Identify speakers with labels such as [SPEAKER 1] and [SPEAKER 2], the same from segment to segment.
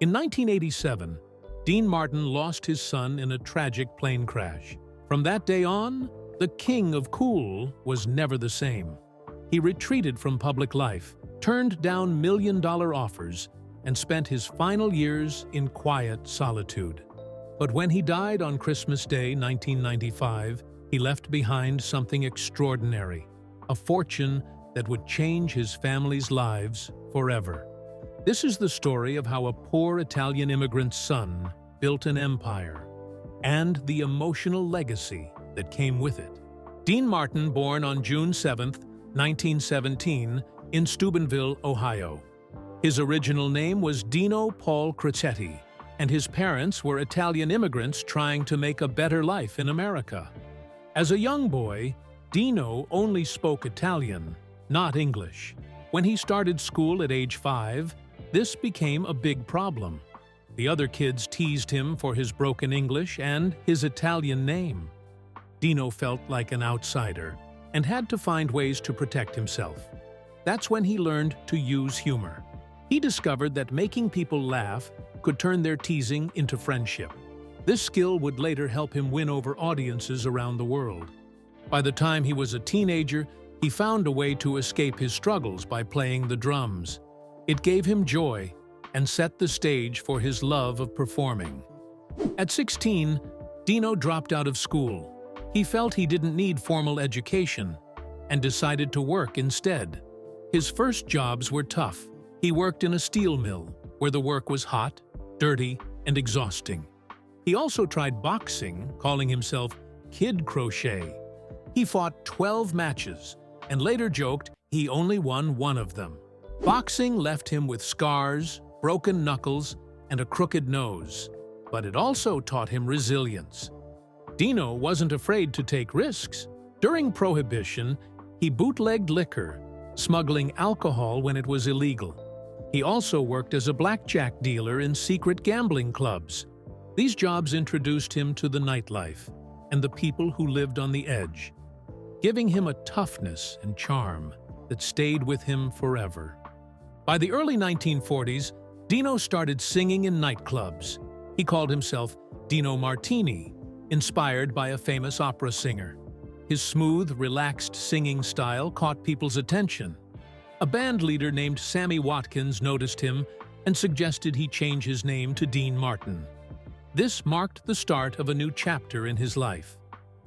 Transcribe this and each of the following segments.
[SPEAKER 1] In 1987, Dean Martin lost his son in a tragic plane crash. From that day on, the king of cool was never the same. He retreated from public life, turned down million-dollar offers, and spent his final years in quiet solitude. But when he died on Christmas Day 1995, he left behind something extraordinary, a fortune that would change his family's lives forever. This is the story of how a poor Italian immigrant's son built an empire, and the emotional legacy that came with it. Dean Martin, born on June 7, 1917, in Steubenville, Ohio. His original name was Dino Paul Crocetti, and his parents were Italian immigrants trying to make a better life in America. As a young boy, Dino only spoke Italian, not English. When he started school at age 5, this became a big problem. The other kids teased him for his broken English and his Italian name. Dino felt like an outsider and had to find ways to protect himself. That's when he learned to use humor. He discovered that making people laugh could turn their teasing into friendship. This skill would later help him win over audiences around the world. By the time he was a teenager, he found a way to escape his struggles by playing the drums. It gave him joy and set the stage for his love of performing. At 16, Dino dropped out of school. He felt he didn't need formal education and decided to work instead. His first jobs were tough. He worked in a steel mill, where the work was hot, dirty, and exhausting. He also tried boxing, calling himself Kid Crochet. He fought 12 matches, and later joked he only won one of them. Boxing left him with scars, broken knuckles, and a crooked nose, but it also taught him resilience. Dino wasn't afraid to take risks. During Prohibition, he bootlegged liquor, smuggling alcohol when it was illegal. He also worked as a blackjack dealer in secret gambling clubs. These jobs introduced him to the nightlife and the people who lived on the edge, giving him a toughness and charm that stayed with him forever. By the early 1940s, Dino started singing in nightclubs. He called himself Dino Martini, inspired by a famous opera singer. His smooth, relaxed singing style caught people's attention. A band leader named Sammy Watkins noticed him and suggested he change his name to Dean Martin. This marked the start of a new chapter in his life.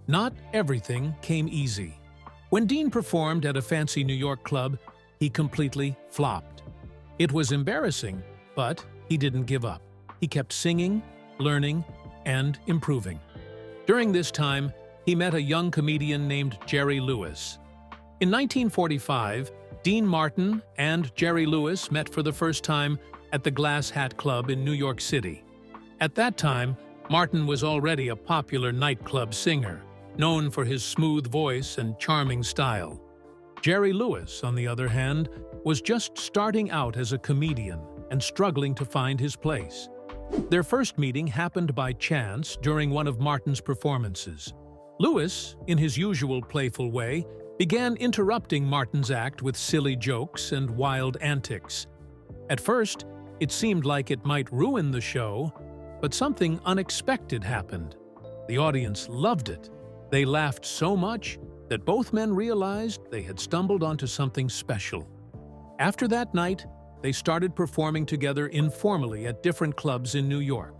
[SPEAKER 1] Not everything came easy. When Dean performed at a fancy New York club, he completely flopped. It was embarrassing, but he didn't give up. He kept singing, learning, and improving. During this time, he met a young comedian named Jerry Lewis. In 1945, Dean Martin and Jerry Lewis met for the first time at the Glass Hat Club in New York City. At that time, Martin was already a popular nightclub singer, known for his smooth voice and charming style. Jerry Lewis, on the other hand, was just starting out as a comedian and struggling to find his place. Their first meeting happened by chance during one of Martin's performances. Lewis, in his usual playful way, began interrupting Martin's act with silly jokes and wild antics. At first, it seemed like it might ruin the show, but something unexpected happened. The audience loved it. They laughed so much that both men realized they had stumbled onto something special. After that night, they started performing together informally at different clubs in New York.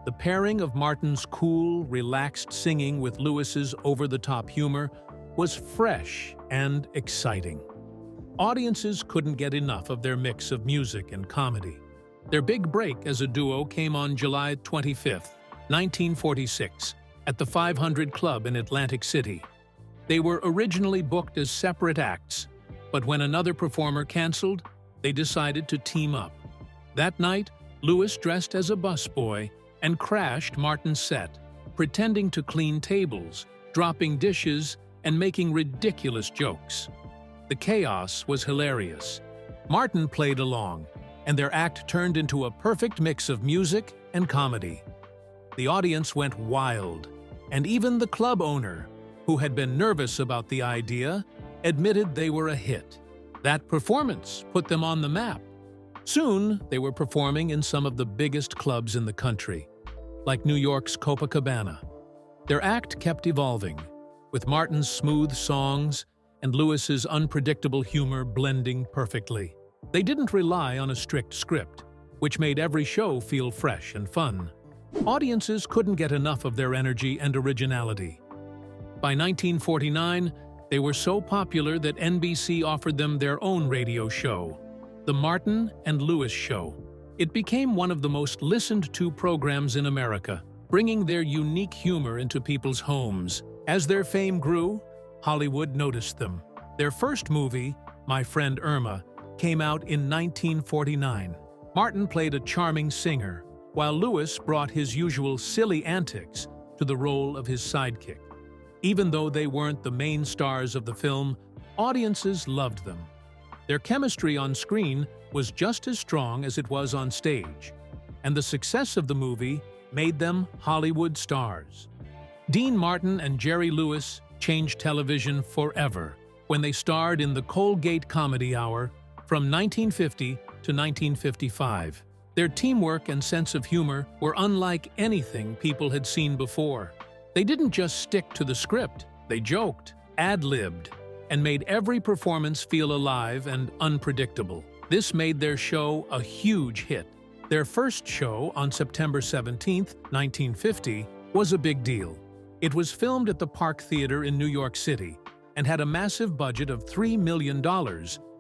[SPEAKER 1] The pairing of Martin's cool, relaxed singing with Lewis's over-the-top humor was fresh and exciting. Audiences couldn't get enough of their mix of music and comedy. Their big break as a duo came on July 25, 1946, at the 500 Club in Atlantic City. They were originally booked as separate acts, but when another performer canceled, they decided to team up. That night, Lewis dressed as a busboy and crashed Martin's set, pretending to clean tables, dropping dishes, and making ridiculous jokes. The chaos was hilarious. Martin played along, and their act turned into a perfect mix of music and comedy. The audience went wild, and even the club owner, who had been nervous about the idea, admitted they were a hit. That performance put them on the map. Soon, they were performing in some of the biggest clubs in the country, like New York's Copacabana. Their act kept evolving, with Martin's smooth songs and Lewis's unpredictable humor blending perfectly. They didn't rely on a strict script, which made every show feel fresh and fun. Audiences couldn't get enough of their energy and originality. By 1949, they were so popular that NBC offered them their own radio show, The Martin and Lewis Show. It became one of the most listened-to programs in America, bringing their unique humor into people's homes. As their fame grew, Hollywood noticed them. Their first movie, My Friend Irma, came out in 1949. Martin played a charming singer, while Lewis brought his usual silly antics to the role of his sidekick. Even though they weren't the main stars of the film, audiences loved them. Their chemistry on screen was just as strong as it was on stage, and the success of the movie made them Hollywood stars. Dean Martin and Jerry Lewis changed television forever when they starred in the Colgate Comedy Hour from 1950 to 1955. Their teamwork and sense of humor were unlike anything people had seen before. They didn't just stick to the script, they joked, ad-libbed, and made every performance feel alive and unpredictable. This made their show a huge hit. Their first show on September 17, 1950, was a big deal. It was filmed at the Park Theater in New York City and had a massive budget of $3 million,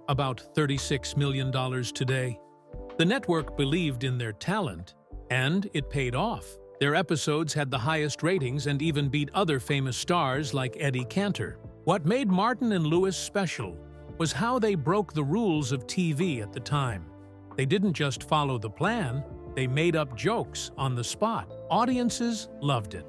[SPEAKER 1] about $36 million today. The network believed in their talent, and it paid off. Their episodes had the highest ratings and even beat other famous stars like Eddie Cantor. What made Martin and Lewis special was how they broke the rules of TV at the time. They didn't just follow the plan, they made up jokes on the spot. Audiences loved it.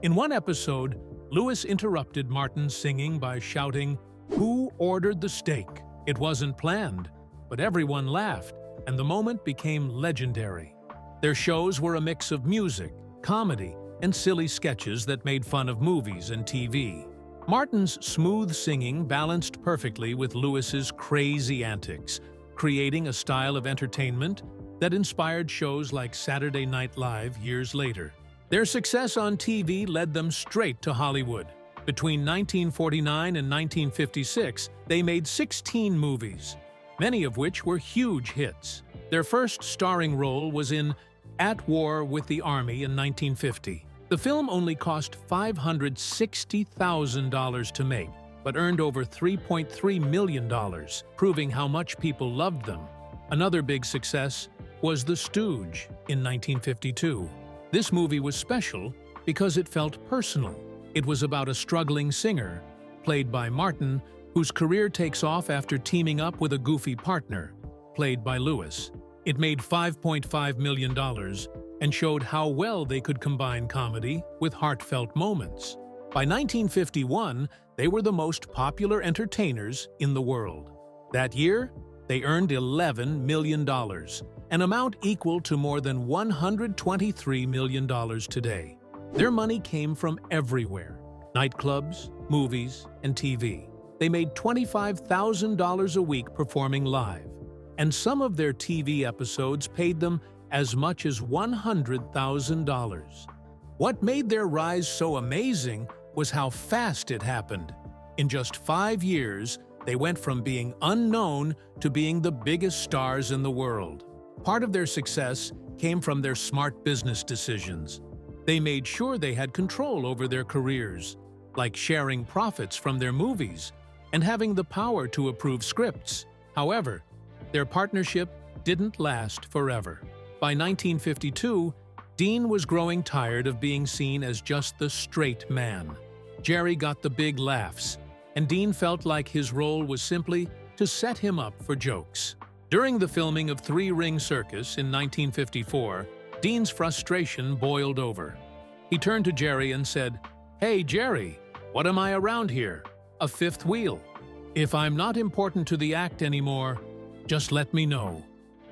[SPEAKER 1] In one episode, Lewis interrupted Martin's singing by shouting, "Who ordered the steak?" It wasn't planned, but everyone laughed, and the moment became legendary. Their shows were a mix of music, comedy, and silly sketches that made fun of movies and TV. Martin's smooth singing balanced perfectly with Lewis's crazy antics, creating a style of entertainment that inspired shows like Saturday Night Live years later. Their success on TV led them straight to Hollywood. Between 1949 and 1956, they made 16 movies, many of which were huge hits. Their first starring role was in At War with the Army in 1950. The film only cost $560,000 to make, but earned over $3.3 million, proving how much people loved them. Another big success was The Stooge in 1952. This movie was special because it felt personal. It was about a struggling singer, played by Martin, whose career takes off after teaming up with a goofy partner, played by Lewis. It made $5.5 million and showed how well they could combine comedy with heartfelt moments. By 1951, they were the most popular entertainers in the world. That year, they earned $11 million, an amount equal to more than $123 million today. Their money came from everywhere: nightclubs, movies, and TV. They made $25,000 a week performing live, and some of their TV episodes paid them as much as $100,000. What made their rise so amazing was how fast it happened. In just 5 years, they went from being unknown to being the biggest stars in the world. Part of their success came from their smart business decisions. They made sure they had control over their careers, like sharing profits from their movies and having the power to approve scripts. However, their partnership didn't last forever. By 1952, Dean was growing tired of being seen as just the straight man. Jerry got the big laughs, and Dean felt like his role was simply to set him up for jokes. During the filming of Three Ring Circus in 1954, Dean's frustration boiled over. He turned to Jerry and said, "Hey, Jerry, what am I around here? A fifth wheel? If I'm not important to the act anymore, just let me know."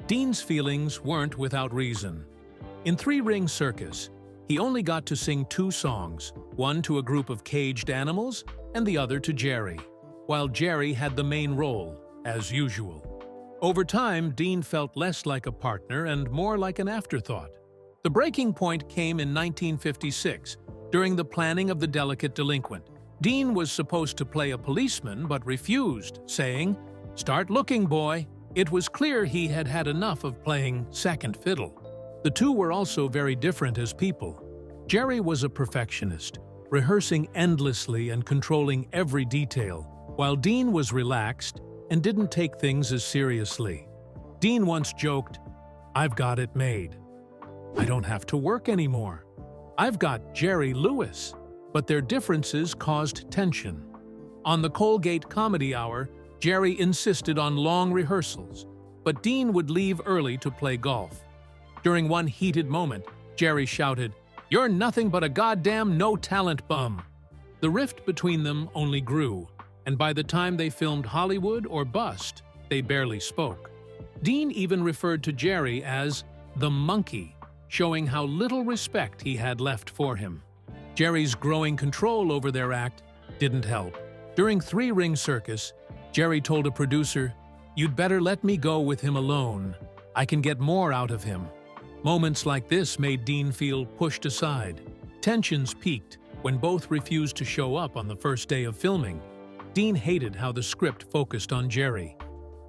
[SPEAKER 1] Dean's feelings weren't without reason. In Three Ring Circus, he only got to sing 2 songs, one to a group of caged animals and the other to Jerry, while Jerry had the main role, as usual. Over time, Dean felt less like a partner and more like an afterthought. The breaking point came in 1956, during the planning of The Delicate Delinquent. Dean was supposed to play a policeman but refused, saying, "Start looking, boy." It was clear he had had enough of playing second fiddle. The two were also very different as people. Jerry was a perfectionist, rehearsing endlessly and controlling every detail, while Dean was relaxed and didn't take things as seriously. Dean once joked, "I've got it made. I don't have to work anymore. I've got Jerry Lewis." But their differences caused tension. On the Colgate Comedy Hour, Jerry insisted on long rehearsals, but Dean would leave early to play golf. During one heated moment, Jerry shouted, "You're nothing but a goddamn no-talent bum." The rift between them only grew, and by the time they filmed Hollywood or Bust, they barely spoke. Dean even referred to Jerry as the monkey, showing how little respect he had left for him. Jerry's growing control over their act didn't help. During Three Ring Circus, Jerry told a producer, "You'd better let me go with him alone. I can get more out of him." Moments like this made Dean feel pushed aside. Tensions peaked when both refused to show up on the first day of filming. Dean hated how the script focused on Jerry,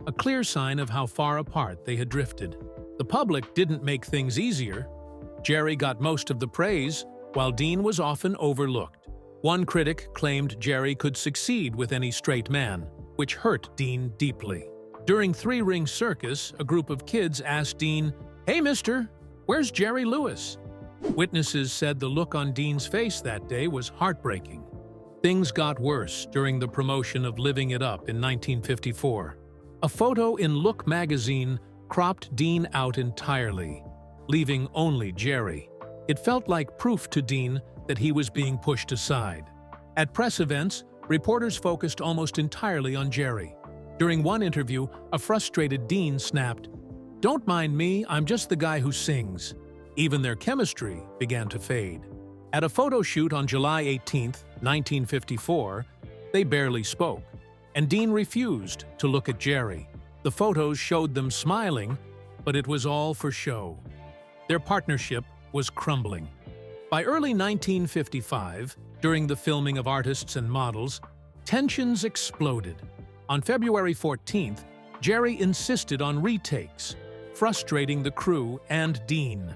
[SPEAKER 1] a clear sign of how far apart they had drifted. The public didn't make things easier. Jerry got most of the praise, while Dean was often overlooked. One critic claimed Jerry could succeed with any straight man, which hurt Dean deeply. During Three Ring Circus, a group of kids asked Dean, "Hey, mister, where's Jerry Lewis?" Witnesses said the look on Dean's face that day was heartbreaking. Things got worse during the promotion of Living It Up in 1954. A photo in Look magazine cropped Dean out entirely, leaving only Jerry. It felt like proof to Dean that he was being pushed aside. At press events, reporters focused almost entirely on Jerry. During one interview, a frustrated Dean snapped, "Don't mind me, I'm just the guy who sings." Even their chemistry began to fade. At a photo shoot on July 18, 1954, they barely spoke, and Dean refused to look at Jerry. The photos showed them smiling, but it was all for show. Their partnership was crumbling. By early 1955, during the filming of Artists and Models, tensions exploded. On February 14th, Jerry insisted on retakes, frustrating the crew and Dean.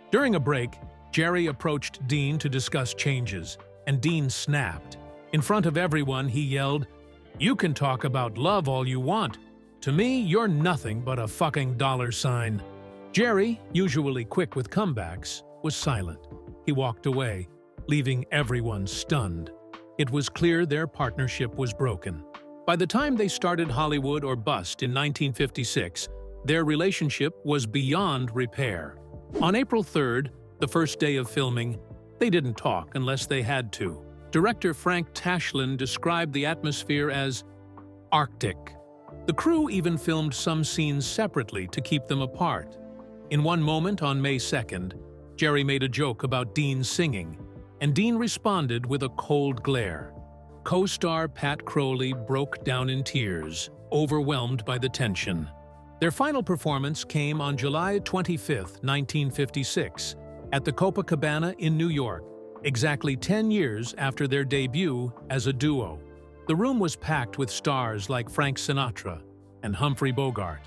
[SPEAKER 1] During a break, Jerry approached Dean to discuss changes, and Dean snapped. In front of everyone, he yelled, "You can talk about love all you want. To me, you're nothing but a fucking dollar sign." Jerry, usually quick with comebacks, was silent. He walked away, leaving everyone stunned. It was clear their partnership was broken. By the time they started Hollywood or Bust in 1956, their relationship was beyond repair. On April 3rd, the first day of filming, they didn't talk unless they had to. Director Frank Tashlin described the atmosphere as Arctic. The crew even filmed some scenes separately to keep them apart. In one moment on May 2nd, Jerry made a joke about Dean singing, and Dean responded with a cold glare. Co-star Pat Crowley broke down in tears, overwhelmed by the tension. Their final performance came on July 25, 1956, at the Copacabana in New York, exactly 10 years after their debut as a duo. The room was packed with stars like Frank Sinatra and Humphrey Bogart.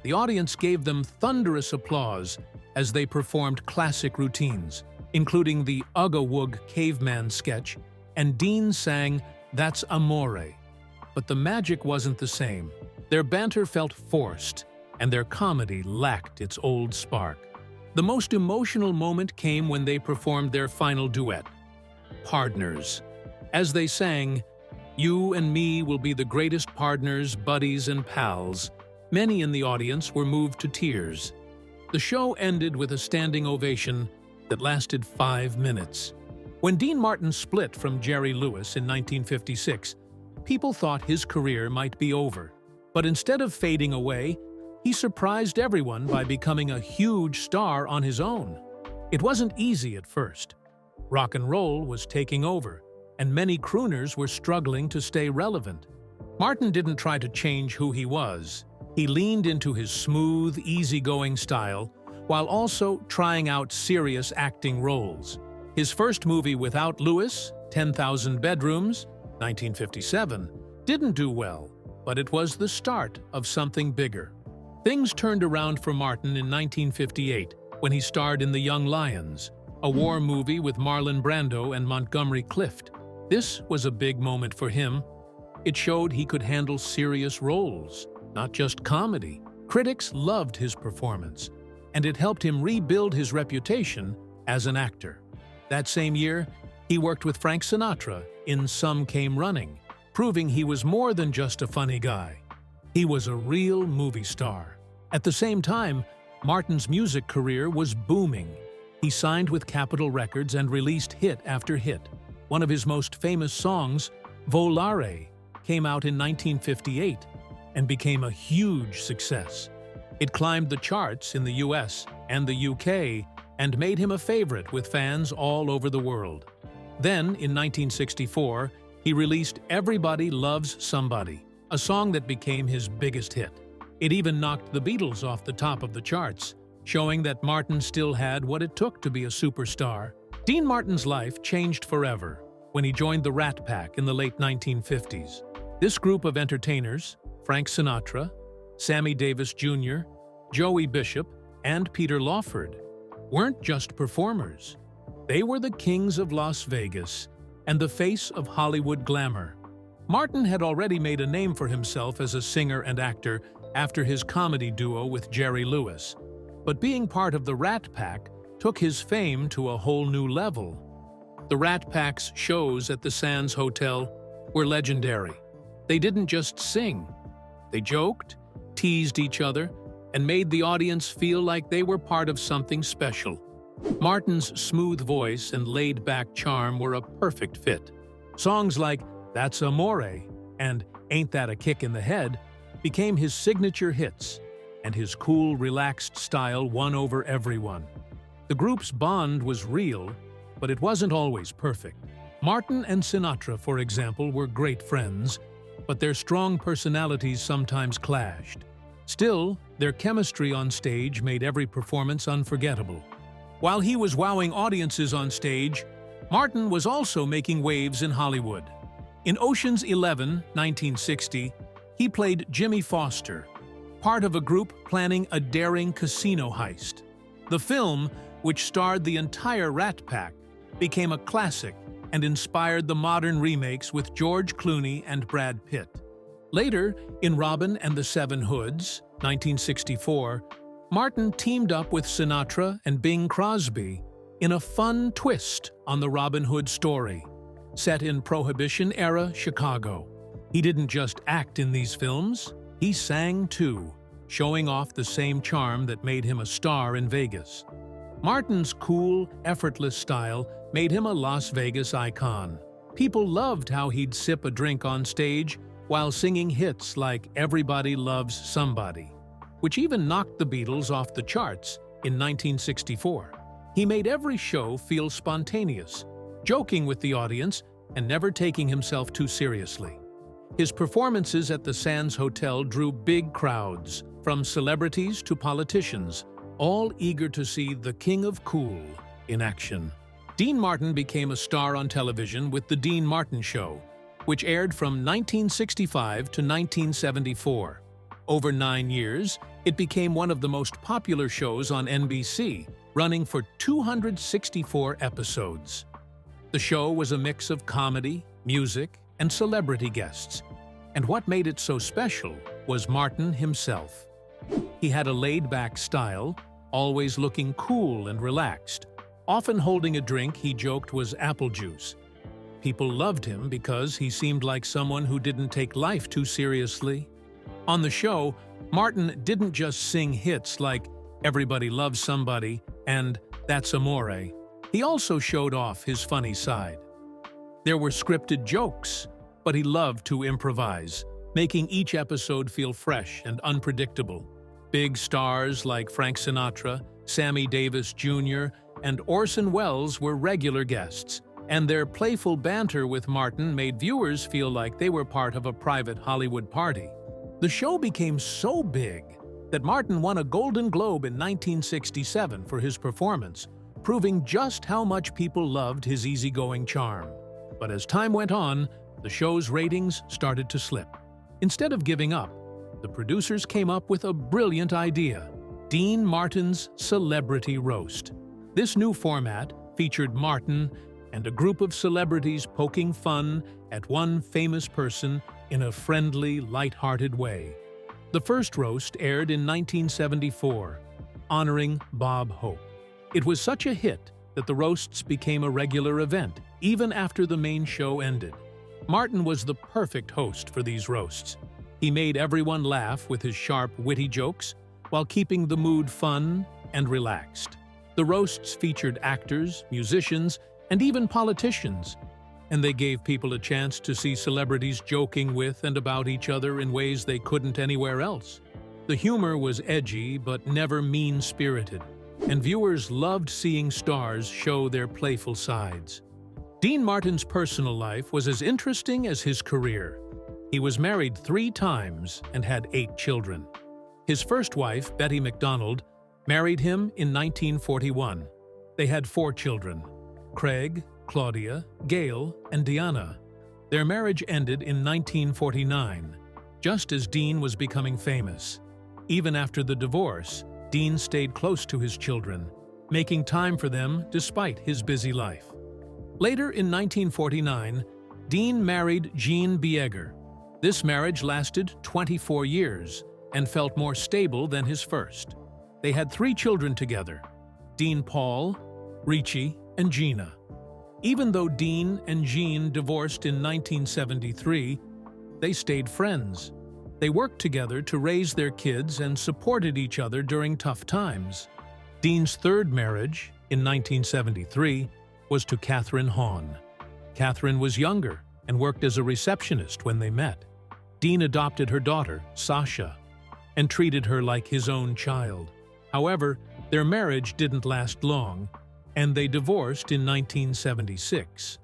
[SPEAKER 1] The audience gave them thunderous applause as they performed classic routines, including the Ugga-Wugg caveman sketch, and Dean sang "That's Amore." But the magic wasn't the same. Their banter felt forced, and their comedy lacked its old spark. The most emotional moment came when they performed their final duet, Pardners. As they sang, "You and me will be the greatest partners, buddies, and pals," many in the audience were moved to tears. The show ended with a standing ovation that lasted 5 minutes. When Dean Martin split from Jerry Lewis in 1956, people thought his career might be over. But instead of fading away, he surprised everyone by becoming a huge star on his own. It wasn't easy at first. Rock and roll was taking over, and many crooners were struggling to stay relevant. Martin didn't try to change who he was. He leaned into his smooth, easygoing style while also trying out serious acting roles. His first movie without Lewis, 10,000 Bedrooms, 1957, didn't do well, but it was the start of something bigger. Things turned around for Martin in 1958 when he starred in The Young Lions, a war movie with Marlon Brando and Montgomery Clift. This was a big moment for him. It showed he could handle serious roles, not just comedy. Critics loved his performance, and it helped him rebuild his reputation as an actor. That same year, he worked with Frank Sinatra in Some Came Running, proving he was more than just a funny guy. He was a real movie star. At the same time, Martin's music career was booming. He signed with Capitol Records and released hit after hit. One of his most famous songs, Volare, came out in 1958 and became a huge success. It climbed the charts in the US and the UK and made him a favorite with fans all over the world. Then, in 1964, he released Everybody Loves Somebody, a song that became his biggest hit. It even knocked the Beatles off the top of the charts, showing that Martin still had what it took to be a superstar. Dean Martin's life changed forever when he joined the Rat Pack in the late 1950s. This group of entertainers, Frank Sinatra, Sammy Davis Jr., Joey Bishop, and Peter Lawford, weren't just performers. They were the kings of Las Vegas and the face of Hollywood glamour. Martin had already made a name for himself as a singer and actor after his comedy duo with Jerry Lewis, but being part of the Rat Pack took his fame to a whole new level. The Rat Pack's shows at the Sands Hotel were legendary. They didn't just sing. They joked, teased each other, and made the audience feel like they were part of something special. Martin's smooth voice and laid-back charm were a perfect fit. Songs like That's Amore and Ain't That a Kick in the Head became his signature hits, and his cool, relaxed style won over everyone. The group's bond was real, but it wasn't always perfect. Martin and Sinatra, for example, were great friends, but their strong personalities sometimes clashed. Still, their chemistry on stage made every performance unforgettable. While he was wowing audiences on stage, Martin was also making waves in Hollywood. In Ocean's 11, 1960, he played Jimmy Foster, part of a group planning a daring casino heist. The film, which starred the entire Rat Pack, became a classic and inspired the modern remakes with George Clooney and Brad Pitt. Later, in Robin and the Seven Hoods, 1964, Martin teamed up with Sinatra and Bing Crosby in a fun twist on the Robin Hood story, set in Prohibition-era Chicago. He didn't just act in these films, he sang too, showing off the same charm that made him a star in Vegas. Martin's cool, effortless style made him a Las Vegas icon. People loved how he'd sip a drink on stage while singing hits like Everybody Loves Somebody, which even knocked the Beatles off the charts in 1964. He made every show feel spontaneous, joking with the audience and never taking himself too seriously. His performances at the Sands Hotel drew big crowds, from celebrities to politicians, all eager to see the King of Cool in action. Dean Martin became a star on television with The Dean Martin Show, which aired from 1965 to 1974. Over 9 years, it became one of the most popular shows on NBC, running for 264 episodes. The show was a mix of comedy, music, and celebrity guests, and what made it so special was Martin himself. He had a laid-back style, always looking cool and relaxed. Often holding a drink he joked was apple juice. People loved him because he seemed like someone who didn't take life too seriously. On the show, Martin didn't just sing hits like Everybody Loves Somebody and That's Amore. He also showed off his funny side. There were scripted jokes, but he loved to improvise, making each episode feel fresh and unpredictable. Big stars like Frank Sinatra, Sammy Davis Jr., and Orson Welles were regular guests, and their playful banter with Martin made viewers feel like they were part of a private Hollywood party. The The show became so big that Martin won a Golden Globe in 1967 for his performance, proving just how much people loved his easygoing charm. But as time went on, the show's ratings started to slip. Instead of giving up, the producers came up with a brilliant idea: Dean Martin's Celebrity Roast. This new format featured Martin and a group of celebrities poking fun at one famous person in a friendly, light-hearted way. The first roast aired in 1974, honoring Bob Hope. It was such a hit that the roasts became a regular event, even after the main show ended. Martin was the perfect host for these roasts. He made everyone laugh with his sharp, witty jokes, while keeping the mood fun and relaxed. The roasts featured actors, musicians, and even politicians, and they gave people a chance to see celebrities joking with and about each other in ways they couldn't anywhere else. The humor was edgy but never mean-spirited, and viewers loved seeing stars show their playful sides. Dean Martin's personal life was as interesting as his career. He was married 3 times and had 8 children. His first wife, Betty McDonald, married him in 1941. They had 4 children: Craig, Claudia, Gail, and Diana. Their marriage ended in 1949, just as Dean was becoming famous. Even after the divorce, Dean stayed close to his children, making time for them despite his busy life. Later in 1949, Dean married Jean Bieger. This marriage lasted 24 years and felt more stable than his first. They had 3 children together: Dean Paul, Richie, and Gina. Even though Dean and Jean divorced in 1973, they stayed friends. They worked together to raise their kids and supported each other during tough times. Dean's third marriage, in 1973, was to Catherine Hahn. Catherine was younger and worked as a receptionist when they met. Dean adopted her daughter, Sasha, and treated her like his own child. However, their marriage didn't last long, and they divorced in 1976.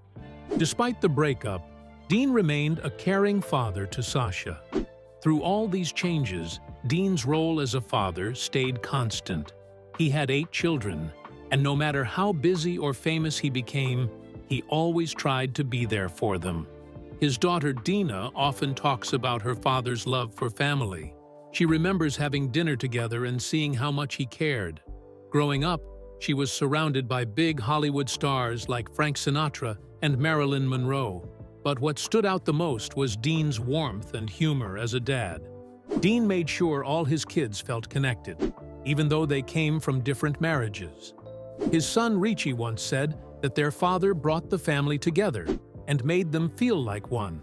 [SPEAKER 1] Despite the breakup, Dean remained a caring father to Sasha. Through all these changes, Dean's role as a father stayed constant. He had 8 children, and no matter how busy or famous he became, he always tried to be there for them. His daughter Dina often talks about her father's love for family. She remembers having dinner together and seeing how much he cared. Growing up, she was surrounded by big Hollywood stars like Frank Sinatra and Marilyn Monroe. But what stood out the most was Dean's warmth and humor as a dad. Dean made sure all his kids felt connected, even though they came from different marriages. His son Richie once said that their father brought the family together and made them feel like one.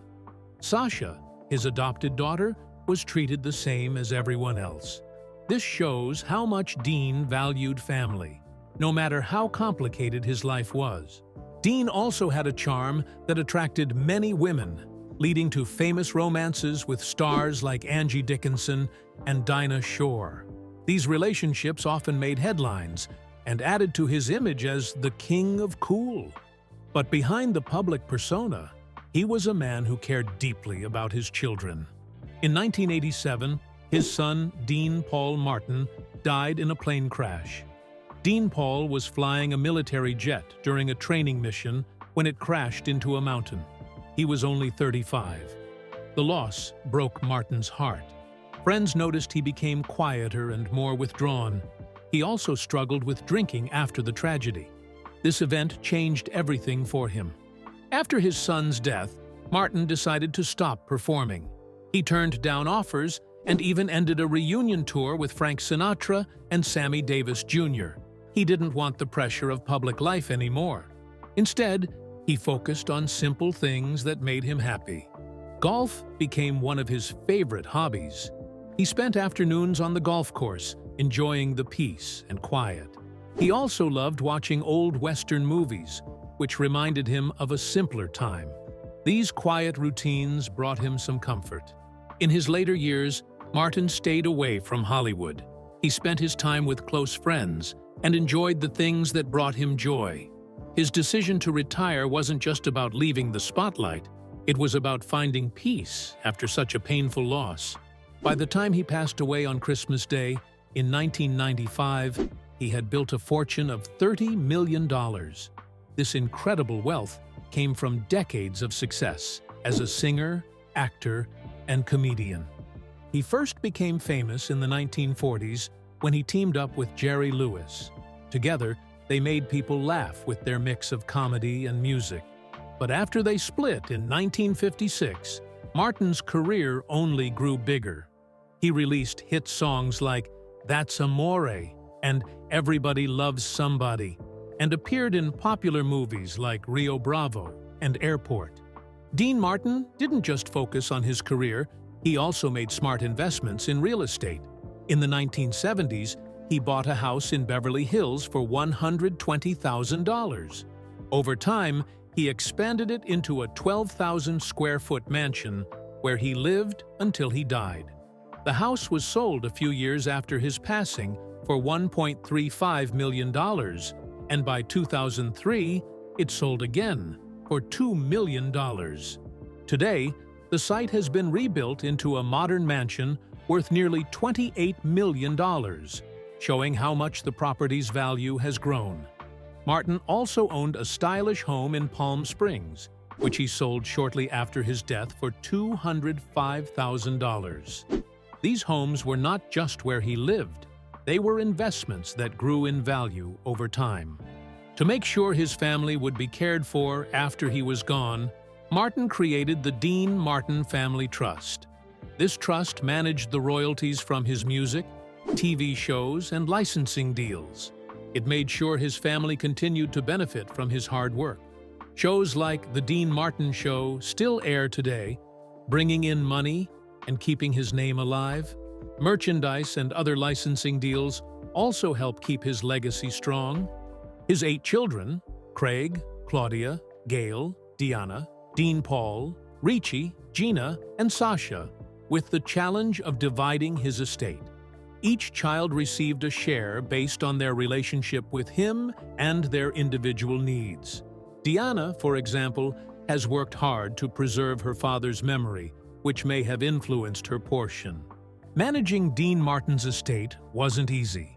[SPEAKER 1] Sasha, his adopted daughter, was treated the same as everyone else. This shows how much Dean valued family, no matter how complicated his life was. Dean also had a charm that attracted many women, leading to famous romances with stars like Angie Dickinson and Dinah Shore. These relationships often made headlines and added to his image as the king of cool. But behind the public persona, he was a man who cared deeply about his children. In 1987, his son, Dean Paul Martin, died in a plane crash. Dean Paul was flying a military jet during a training mission when it crashed into a mountain. He was only 35. The loss broke Martin's heart. Friends noticed he became quieter and more withdrawn. He also struggled with drinking after the tragedy. This event changed everything for him. After his son's death, Martin decided to stop performing. He turned down offers and even ended a reunion tour with Frank Sinatra and Sammy Davis Jr. He didn't want the pressure of public life anymore. Instead, he focused on simple things that made him happy. Golf became one of his favorite hobbies. He spent afternoons on the golf course, enjoying the peace and quiet. He also loved watching old Western movies, which reminded him of a simpler time. These quiet routines brought him some comfort. In his later years, Martin stayed away from Hollywood. He spent his time with close friends and enjoyed the things that brought him joy. His decision to retire wasn't just about leaving the spotlight. It was about finding peace after such a painful loss. By the time he passed away on Christmas Day in 1995, he had built a fortune of $30 million. This incredible wealth came from decades of success as a singer, actor, and comedian. He first became famous in the 1940s when he teamed up with Jerry Lewis. Together, they made people laugh with their mix of comedy and music. But after they split in 1956, Martin's career only grew bigger. He released hit songs like That's Amore and Everybody Loves Somebody, and appeared in popular movies like Rio Bravo and Airport. Dean Martin didn't just focus on his career, he also made smart investments in real estate. In the 1970s, he bought a house in Beverly Hills for $120,000. Over time, he expanded it into a 12,000-square-foot mansion where he lived until he died. The house was sold a few years after his passing for $1.35 million, and by 2003, it sold again for $2 million. Today, the site has been rebuilt into a modern mansion worth nearly $28 million, showing how much the property's value has grown. Martin also owned a stylish home in Palm Springs, which he sold shortly after his death for $205,000. These homes were not just where he lived, they were investments that grew in value over time. To make sure his family would be cared for after he was gone, Martin created the Dean Martin Family Trust. This trust managed the royalties from his music, TV shows, and licensing deals. It made sure his family continued to benefit from his hard work. Shows like The Dean Martin Show still air today, bringing in money and keeping his name alive. Merchandise and other licensing deals also help keep his legacy strong. His 8 children, Craig, Claudia, Gail, Deanna, Dean Paul, Richie, Gina, and Sasha, with the challenge of dividing his estate. Each child received a share based on their relationship with him and their individual needs. Deanna, for example, has worked hard to preserve her father's memory, which may have influenced her portion. Managing Dean Martin's estate wasn't easy.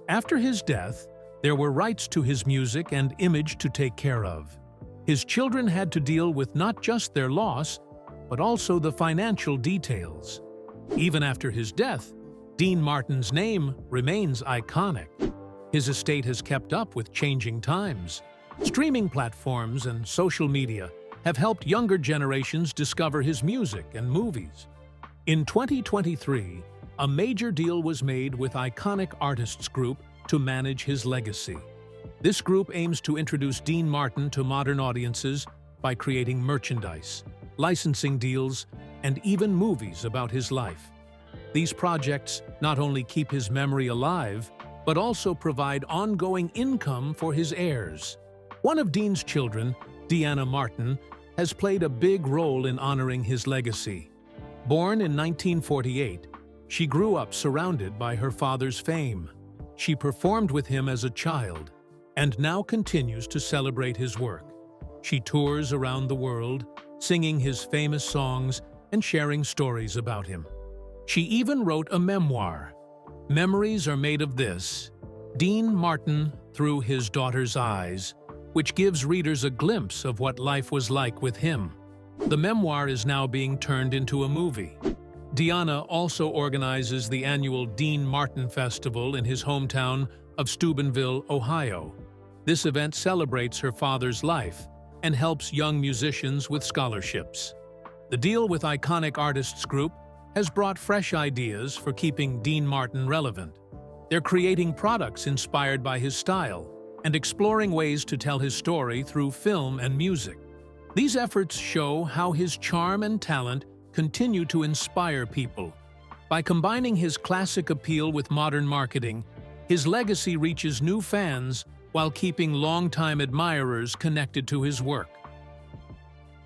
[SPEAKER 1] After his death, there were rights to his music and image to take care of. His children had to deal with not just their loss, but also the financial details. Even after his death, Dean Martin's name remains iconic. His estate has kept up with changing times. Streaming platforms and social media have helped younger generations discover his music and movies. In 2023, a major deal was made with Iconic Artists Group to manage his legacy. This group aims to introduce Dean Martin to modern audiences by creating merchandise, licensing deals, and even movies about his life. These projects not only keep his memory alive, but also provide ongoing income for his heirs. One of Dean's children, Deanna Martin, has played a big role in honoring his legacy. Born in 1948, she grew up surrounded by her father's fame. She performed with him as a child, and now continues to celebrate his work. She tours around the world, singing his famous songs and sharing stories about him. She even wrote a memoir, Memories Are Made of This, Dean Martin Through His Daughter's Eyes, which gives readers a glimpse of what life was like with him. The memoir is now being turned into a movie. Deanna also organizes the annual Dean Martin Festival in his hometown of Steubenville, Ohio. This event celebrates her father's life and helps young musicians with scholarships. The deal with Iconic Artists Group has brought fresh ideas for keeping Dean Martin relevant. They're creating products inspired by his style and exploring ways to tell his story through film and music. These efforts show how his charm and talent continue to inspire people. By combining his classic appeal with modern marketing, his legacy reaches new fans while keeping longtime admirers connected to his work.